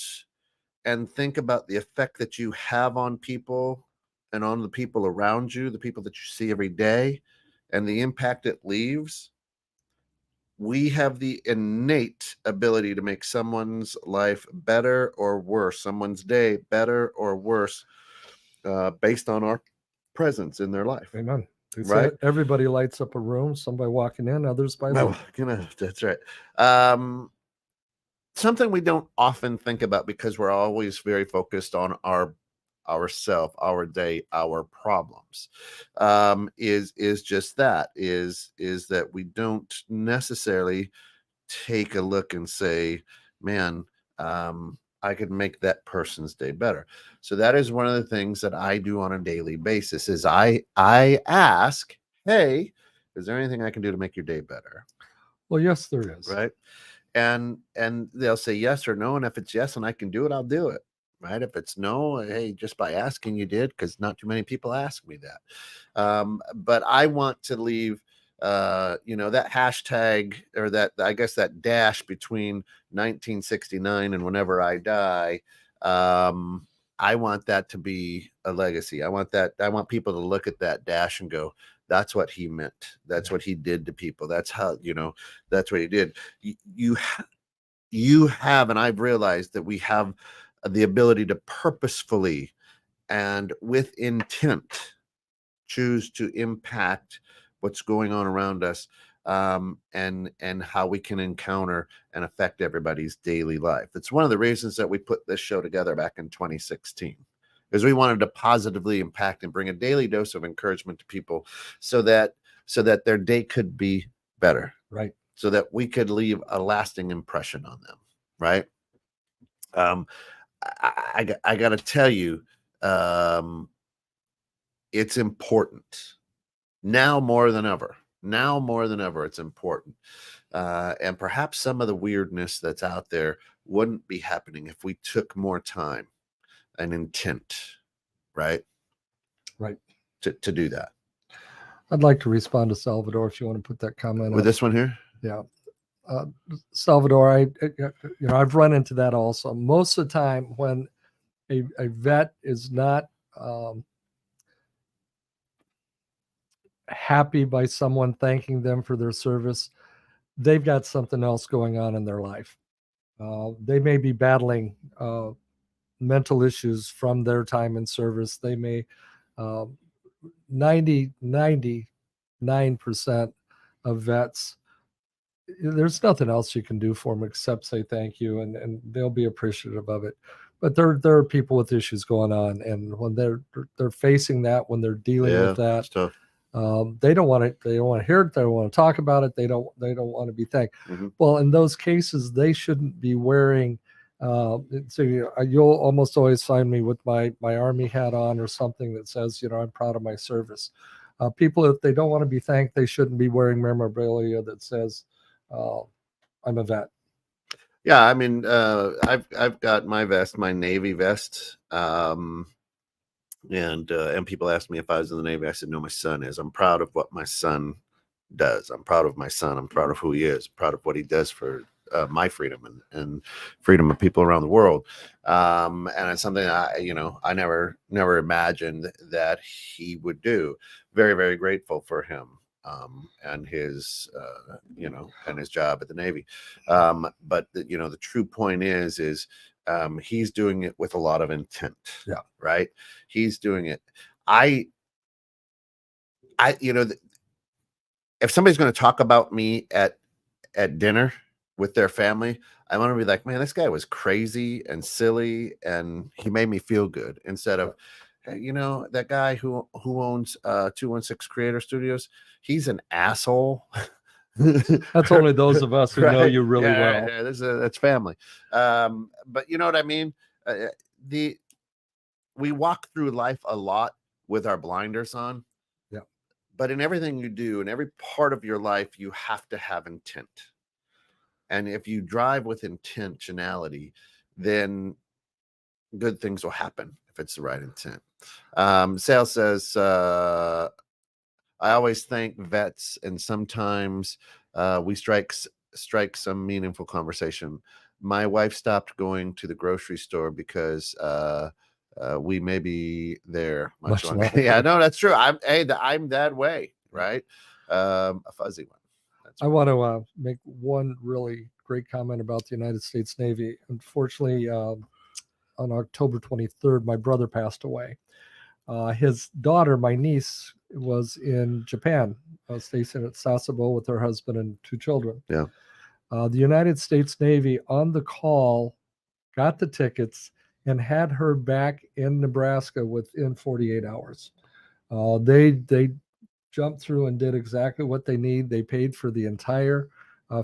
and think about the effect that you have on people and on the people around you, the people that you see every day, and the impact it leaves, we have the innate ability to make someone's life better or worse, someone's day better or worse, based on our presence in their life. Amen. They say Right? everybody lights up a room, some by walking in, others by Well, leaving. that's right. Something we don't often think about because we're always very focused on ourself, our day, our problems, is just that is that we don't necessarily take a look and say, man, I could make that person's day better. So that is one of the things that I do on a daily basis is I ask, hey, is there anything I can do to make your day better? Well, yes, there is. Right. And they'll say yes or no. And if it's yes and I can do it, I'll do it. Right. If it's no, hey, just by asking you did, because not too many people ask me that. But I want to leave that hashtag or that, I guess, that dash between 1969 and whenever I die. I want that to be a legacy. I want people to look at that dash and go, that's what he meant. That's what he did to people. That's how, that's what he did. You have, and I've realized that we have the ability to purposefully and with intent choose to impact what's going on around us, and how we can encounter and affect everybody's daily life. It's one of the reasons that we put this show together back in 2016, because we wanted to positively impact and bring a daily dose of encouragement to people so that their day could be better, Right. so that we could leave a lasting impression on them, right? I got to tell you, it's important now more than ever. It's important. And perhaps some of the weirdness that's out there wouldn't be happening if we took more time and intent, right? Right. To do that. I'd like to respond to Salvador if you want to put that comment With up. this one here? Yeah. Salvador, I've run into that also. Most of the time when a vet is not happy by someone thanking them for their service, they've got something else going on in their life. They may be battling mental issues from their time in service. They may 99% of vets, there's nothing else you can do for them except say thank you, and they'll be appreciative of it. But there are people with issues going on, and when they're facing that, when they're dealing with that, it's tough. they don't want to hear it. They don't want to talk about it. They don't want to be thanked. Mm-hmm. Well, in those cases, they shouldn't be wearing. So you'll almost always find me with my Army hat on or something that says, I'm proud of my service. People, if they don't want to be thanked, they shouldn't be wearing memorabilia that says, I'm a vet. Yeah, I mean, I've got my vest, my Navy vest, and people ask me if I was in the Navy. I said, no, my son is. I'm proud of what my son does. I'm proud of my son. I'm proud of who he is. I'm proud of what he does for my freedom and freedom of people around the world. And it's something I never imagined that he would do. Very, very grateful for him. And his, and his job at the Navy. But the true point is he's doing it with a lot of intent. Yeah. Right. He's doing it. If somebody's going to talk about me at dinner with their family, I want to be like, man, this guy was crazy and silly and he made me feel good, instead of, hey, that guy who owns 216 Creator Studios, he's an asshole That's only those of us who know Right. you really Yeah, well. yeah, that's family. But you know what I mean? The We walk through life a lot with our blinders on. Yeah. But in everything you do, in every part of your life, you have to have intent. And if you drive with intentionality, then good things will happen if it's the right intent. Sal says, I always thank vets, and sometimes we strike some meaningful conversation. My wife stopped going to the grocery store because we may be there much Much longer. longer. Yeah, no, that's true. I'm that way, right? A fuzzy one. That's I want to make one really great comment about the United States Navy. Unfortunately, on October 23rd, my brother passed away. His daughter, my niece, was in Japan, stationed at Sasebo with her husband and 2 children. Yeah. The United States Navy on the call got the tickets and had her back in Nebraska within 48 hours. They jumped through and did exactly what they need. They paid for the entire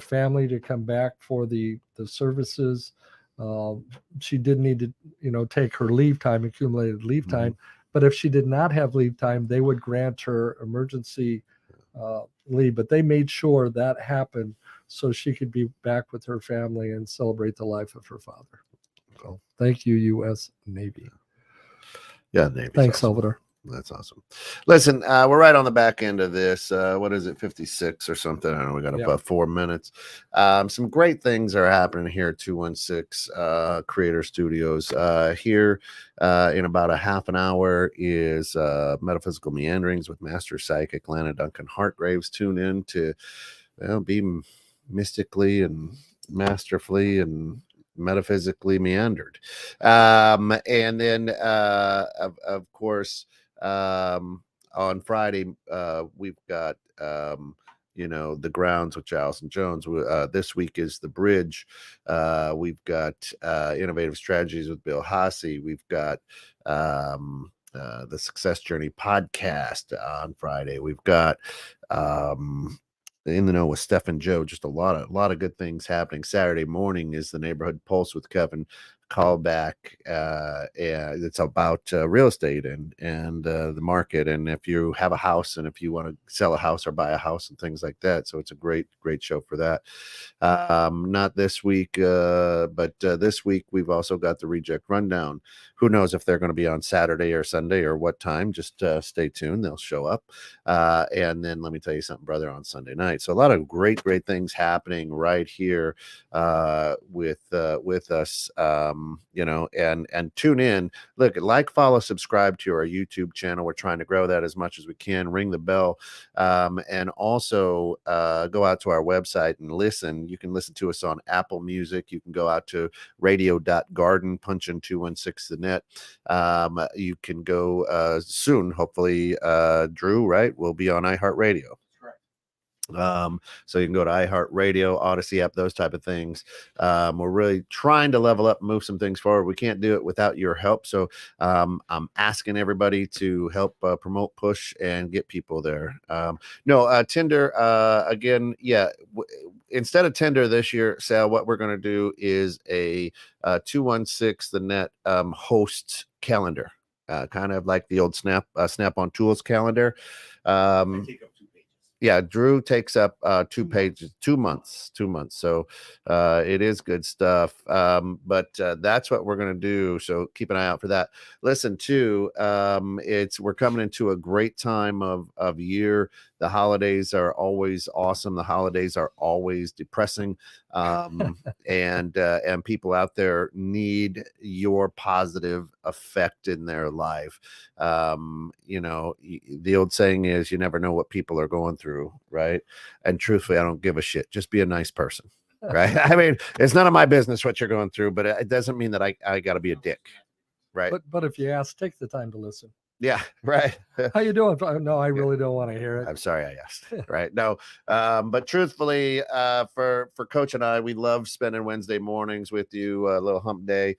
family to come back for the services. She did need to, take her leave time, accumulated leave time. But if she did not have leave time, they would grant her emergency leave. But they made sure that happened so she could be back with her family and celebrate the life of her father. So thank you, U.S. Navy. Yeah, Navy. Thanks, awesome. Salvador. That's awesome. Listen, we're right on the back end of this. What is it, 56 or something? I don't know. We got about 4 minutes. Some great things are happening here at 216 Creator Studios. Here in about a half an hour is Metaphysical Meanderings with Master Psychic Lana Duncan Hartgraves. Tune in to be mystically and masterfully and metaphysically meandered. And then, of course, on Friday, we've got the grounds with Allison Jones. This week is the bridge. We've got innovative strategies with Bill Hasse. We've got the Success Journey podcast on Friday. We've got in the Know with Steph and Joe. Just a lot of good things happening. Saturday morning is the Neighborhood Pulse with Kevin. Call back. It's about real estate and the market, and if you have a house and if you want to sell a house or buy a house and things like that. So it's a great show for that. Not this week, but this week we've also got the Reject Rundown. Who knows if they're going to be on Saturday or Sunday or what time? Just stay tuned. They'll show up. And then let me tell you something, brother, on Sunday night. So a lot of great things happening right here with us. And tune in. Look, like, follow, subscribe to our YouTube channel. We're trying to grow that as much as we can. Ring the bell, and also go out to our website and listen. You can listen to us on Apple Music. You can go out to radio.garden, punch in 216 the net. You can go soon, hopefully, Drew, right? We'll be on iHeartRadio. So you can go to iHeartRadio, Odyssey app, those type of things. We're really trying to level up, move some things forward. We can't do it without your help. So I'm asking everybody to help promote, push, and get people there. Tinder, again, instead of Tinder this year, Sal, what we're going to do is a 216 the net host calendar, kind of like the old Snap-on Tools calendar. Yeah, Drew takes up 2 pages, 2 months. So it is good stuff. But that's what we're going to do. So keep an eye out for that. Listen, too, we're coming into a great time of year. The holidays are always awesome. The holidays are always depressing. And people out there need your positive effect in their life. The old saying is, you never know what people are going through, right? And truthfully, I don't give a shit. Just be a nice person, right? I mean, it's none of my business what you're going through, but it doesn't mean that I got to be a dick, right? But if you ask, take the time to listen. Yeah, right. How you doing? No, I really don't want to hear it. I'm sorry I asked. Right. No, but truthfully, for Coach and I, we love spending Wednesday mornings with you, a little hump day.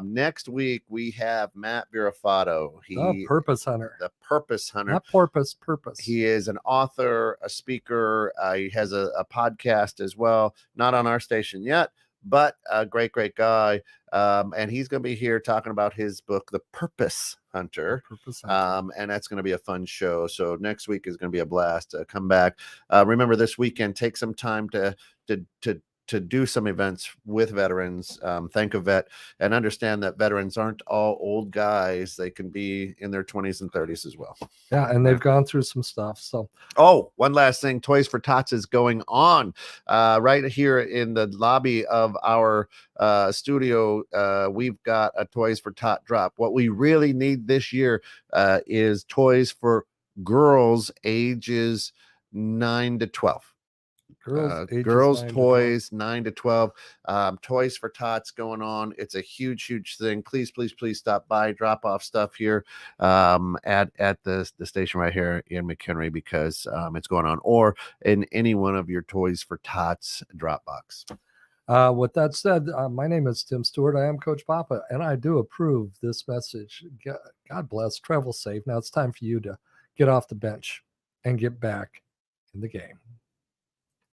Next week we have Matt Birafato. Purpose hunter. The Purpose Hunter. Not porpoise, purpose. He is an author, a speaker. He has a podcast as well, not on our station yet, but a great guy. And he's going to be here talking about his book, The Purpose Hunter. Purpose hunter. And that's going to be a fun show. So next week is going to be a blast. Come back. Remember, this weekend, take some time to do some events with veterans. Thank a vet, and understand that veterans aren't all old guys. They can be in their 20s and 30s as well. Yeah, and they've gone through some stuff. So, one last thing, Toys for Tots is going on right here in the lobby of our studio. We've got a Toys for Tot drop. What we really need this year is toys for girls ages 9 to 12. Girls toys 9 to 12. Toys for Tots going on. It's a huge thing. Please stop by, drop off stuff here at the station right here in McHenry, because it's going on, or in any one of your Toys for Tots drop box. With that said, my name is Tim Stewart. I am Coach Papa, and I do approve this message. God bless. Travel safe. Now it's time for you to get off the bench and get back in the game.